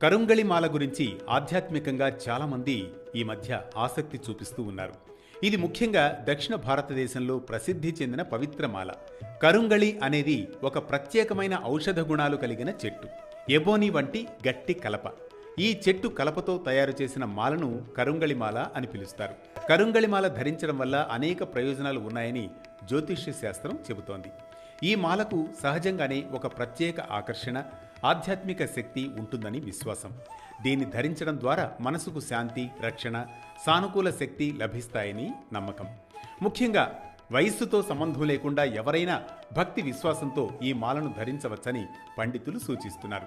కరుంగళి మాల గురించి ఆధ్యాత్మికంగా చాలామంది ఈ మధ్య ఆసక్తి చూపిస్తూ ఉన్నారు. ఇది ముఖ్యంగా దక్షిణ భారతదేశంలో ప్రసిద్ధి చెందిన పవిత్ర మాల. కరుంగళి అనేది ఒక ప్రత్యేకమైన ఔషధ గుణాలు కలిగిన చెట్టు. ఎబోని వంటి గట్టి కలప. ఈ చెట్టు కలపతో తయారు చేసిన మాలను కరుంగళి మాల అని పిలుస్తారు. కరుంగళి మాల ధరించడం వల్ల అనేక ప్రయోజనాలు ఉన్నాయని జ్యోతిష్య శాస్త్రం చెబుతోంది. ఈ మాలకు సహజంగానే ఒక ప్రత్యేక ఆకర్షణ, ఆధ్యాత్మిక శక్తి ఉంటుందని విశ్వాసం. దీన్ని ధరించడం ద్వారా మనసుకు శాంతి, రక్షణ, సానుకూల శక్తి లభిస్తాయని నమ్మకం. ముఖ్యంగా వయస్సుతో సంబంధం లేకుండా ఎవరైనా భక్తి విశ్వాసంతో ఈ మాలను ధరించవచ్చని పండితులు సూచిస్తున్నారు.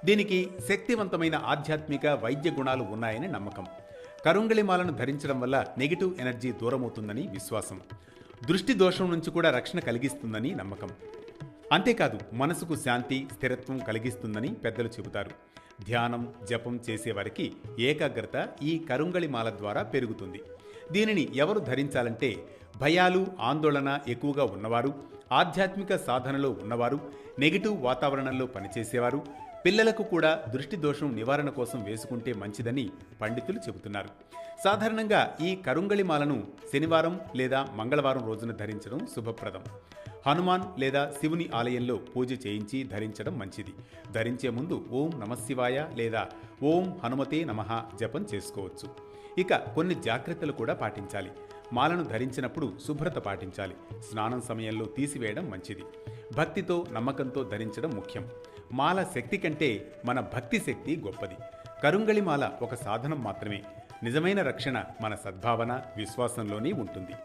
దీనికి శక్తివంతమైన ఆధ్యాత్మిక, వైద్య గుణాలు ఉన్నాయని నమ్మకం. కరుంగళి మాలను ధరించడం వల్ల నెగిటివ్ ఎనర్జీ దూరమవుతుందని విశ్వాసం. దృష్టి దోషం నుంచి కూడా రక్షణ కలిగిస్తుందని నమ్మకం. అంతేకాదు మనసుకు శాంతి, స్థిరత్వం కలిగిస్తుందని పెద్దలు చెబుతారు. ధ్యానం, జపం చేసేవారికి ఏకాగ్రత ఈ కరుంగళి మాల ద్వారా పెరుగుతుంది. దీనిని ఎవరు ధరించాలంటే భయాలు, ఆందోళన ఎక్కువగా ఉన్నవారు, ఆధ్యాత్మిక సాధనలో ఉన్నవారు, నెగిటివ్ వాతావరణంలో పనిచేసేవారు, పిల్లలకు కూడా దృష్టి దోషం నివారణ కోసం వేసుకుంటే మంచిదని పండితులు చెబుతున్నారు. సాధారణంగా ఈ కరుంగళి మాలను శనివారం లేదా మంగళవారం రోజున ధరించడం శుభప్రదం. హనుమాన్ లేదా శివుని ఆలయంలో పూజ చేయించి ధరించడం మంచిది. ధరించే ముందు ఓం నమశివాయ లేదా ఓం హనుమతే నమః జపం చేసుకోవచ్చు. ఇక కొన్ని జాగ్రత్తలు కూడా పాటించాలి. మాలను ధరించినప్పుడు శుభ్రత పాటించాలి. స్నానం సమయంలో తీసివేయడం మంచిది. భక్తితో, నమ్మకంతో ధరించడం ముఖ్యం. మాల శక్తి కంటే మన భక్తి శక్తి గొప్పది. కరుంగళి మాల ఒక సాధనం మాత్రమే. నిజమైన రక్షణ మన సద్భావన, విశ్వాసంలోనే ఉంటుంది.